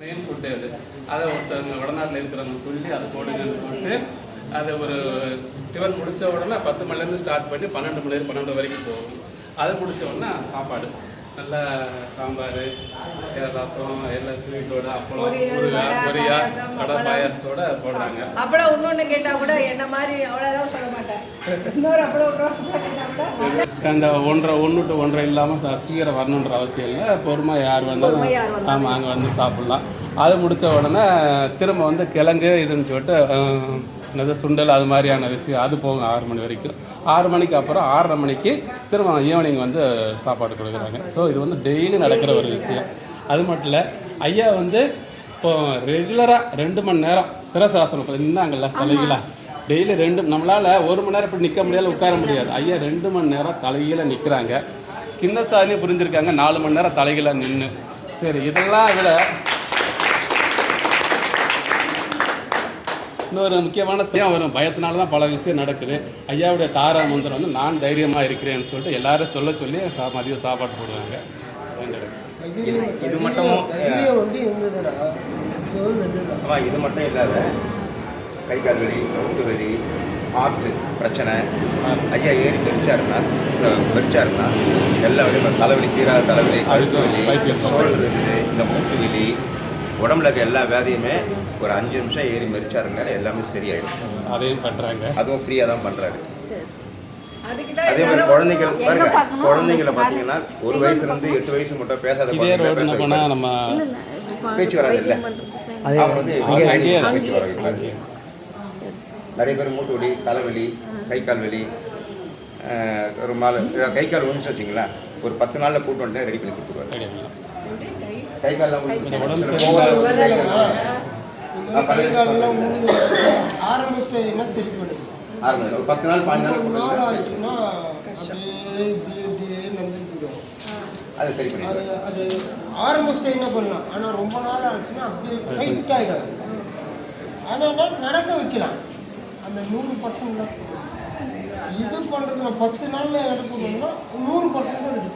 Main food அது. அதை ஒருத்தவங்க வடநாட்டில் இருக்கிறவங்க சொல்லி அதை போடுங்கன்னு சொல்லிட்டு அதை ஒரு டிஃபன் முடித்த உடனே 10 மணிலேருந்து ஸ்டார்ட் பண்ணி 12 மணி 12 வரைக்கும் போகும். அது முடித்த உடனே சாப்பாடு நல்லா சாம்பார், ரசம், எல்லாம் ஸ்வீட்டோட, அப்பளம், பொரியா, வடை, பாயாசத்தோட போடுறாங்க. அப்பளம் இன்னொன்று கேட்டால் கூட என்ன மாதிரி அவ்வளோதான் சொல்ல மாட்டேன். இன்னொரு அப்பளம் அந்த 1 to 1.5 இல்லாமல் சீக்கிரம் வரணுன்ற அவசியம் இல்லை. பொறுமையாக யார் வந்தாலும் ஆமாம் அங்கே வந்து சாப்பிட்லாம். அது முடித்த உடனே திரும்ப வந்து கிழங்கு இதுன்னு சொல்லிட்டு என்னது சுண்டல் அது மாதிரியான விஷயம் அது போகும் 6 மணி வரைக்கும். 6 மணிக்கு அப்புறம் 6:30 மணிக்கு திரும்ப ஈவினிங் வந்து சாப்பாடு கொடுக்குறாங்க. ஸோ இது வந்து டெய்லி நடக்கிற ஒரு விஷயம். அது மட்டும் இல்லை, ஐயா வந்து இப்போது ரெகுலராக 2 மணி நேரம் சிரசாசனம் நின்னாங்கல்ல தலைகீழா, டெய்லி 2 நம்மளால் 1 மணி நேரம் இப்படி நிற்க முடியாது, உட்கார முடியாது. ஐயா 2 மணி நேரம் தலைகீழ நிற்கிறாங்க. கிண்ண சாதனையே புரிஞ்சுருக்காங்க 4 மணி நேரம் தலைகீழ நின்று. சரி, இதெல்லாம் விட இன்னொரு முக்கியமான விஷயம் வரும். பயத்தினால தான் பல விஷயம் நடக்குது. ஐயாவுடைய தாரா மந்திரம் வந்து நான் தைரியமாக இருக்கிறேன்னு சொல்லிட்டு எல்லாரும் சொல்லி மதியம் சாப்பாடு போடுவாங்க. இது மட்டும் இது மட்டும் இல்லாத கை கால் வலி, மூட்டு வலி, ஹார்ட்டு பிரச்சனை, ஐயா ஏறி மெரிச்சாருன்னா எல்லா வழியும் தலைவலி, தீராத தலைவலி, கழுத்து வலி, ஷோல்டர் இருக்குது, இந்த மூட்டு வலி, உடம்புல இருக்க எல்லா வியாதியுமே ஒரு 5 நிமிஷம் ஏறி மெரிச்சாருங்க எல்லாமே சரியாயிடும். அதையும் பண்ணுறாங்க. அதுவும் ஃப்ரீயாக தான் பண்ணுறாரு. அதே மாதிரி குழந்தைகள் பாருங்க, குழந்தைங்களை பார்த்தீங்கன்னா 1 வயசுலேருந்து 8 வயசு மட்டும் பேசாத நம்ம பேச்சு வராது இல்லை, அவங்க வந்து பேச்சு வர வைப்பாங்க. நிறைய பேர் மூட்டு வலி, தலைவலி, கை கால் வலி, ஒரு கை கால் ஒன்று வச்சிங்களேன், ஒரு 10 நாளில் கூட்டு வந்து ரெடி பண்ணி கொடுத்துருவாரு. கை கால் ஆரம்பிச்சுன்னா சரி பண்ணுது. ஒரு 10 நாள் 15 நாள் ஆச்சுன்னா அப்படியே நடந்துடும். அது சரி பண்ணி அது ஆரம்பிச்சுட்டு என்ன பண்ணலாம். ஆனால் ரொம்ப நாள் ஆச்சுன்னா அப்படியே டைட் ஆகிடும். ஆனால் நடக்க வைக்கலாம். அந்த 100% இது பண்ணுறது நான் 10 நாளில் எடுக்கணும்னா 100% ரெடி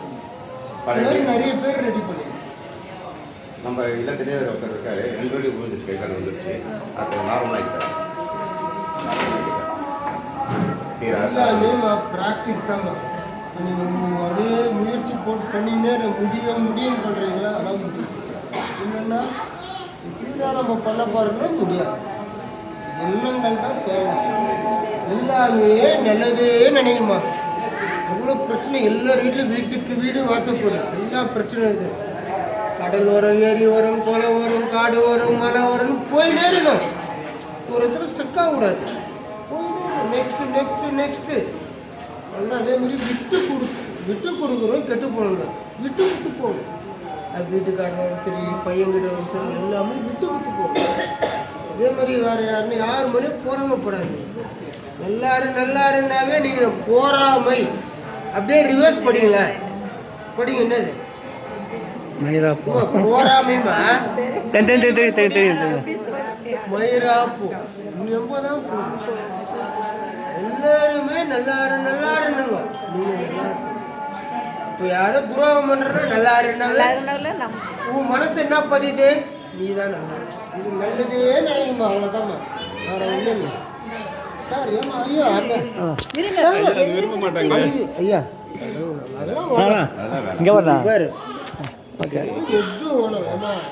பண்ணுவேன். நிறைய பேர் ரெடி பண்ணுவேன். நம்ம இல்லத்திலே ஒருத்தர் இருக்காரு, 2 வழி விழுந்துச்சு, கை கால் வந்துருச்சு, அது நார்மலாகிட்டார். ப்ராக்டிஸ் தாங்க. நீங்கள் அதே முயற்சி போட்டு பண்ணினே முடியும் பண்ணுறீங்களா, அதான் முடியும். இல்லைன்னா இப்படிதான் நம்ம பண்ண பாருங்கன்னா முடியாது. எண்ணங்கள் தான் சேரும். எல்லாமே நல்லதே நினைக்குமா. எவ்வளோ பிரச்சனை எல்லார் வீட்டுக்கு வீடு வாசப்படும். எல்லா பிரச்சனை இது. கடல் வரும், ஏரி வரும், குளம் வரும், காடு வரும், மலை வரும், போயினே இருக்கும். ஒரு இடத்துல ஸ்டக் ஆகக்கூடாது. போயினே நெக்ஸ்ட்டு வந்து அதே மாதிரி விட்டு கொடுக்குறோம். கெட்டு போகணும், விட்டு போகணும். அது வீட்டுக்காரங்களும் சரி, பையன்கிட்ட சரி, எல்லாமே விட்டு போகணும். அதே மாதிரி வேறு யார் மொழியும் பொறாமப்படாது. நல்லாருன்னாவே நீங்கள் போராமை அப்படியே ரிவர்ஸ் படிங்களேன். படிங்க என்னது மயிராப்பு, போராமைமா மயிராப்பு எப்போதான் எல்லாருமே நல்லாருன்னாங்க. நீங்கள் நல்லா இப்போ யாரோ துரோகம் பண்ணுறதா நல்லாருன்னாவே உன் மனசு என்ன பதியுது, நீ தான் நல்லா. இது நல்லதே நினைக்குமா, அவ்வளோதாம்மா, வேறு ஒன்றும் இல்லை. சார் ஏமா ஐயா அந்த விரும்ப மாட்டாங்க ஐயா இங்கே வரலாம். பேர் எது வேணும்.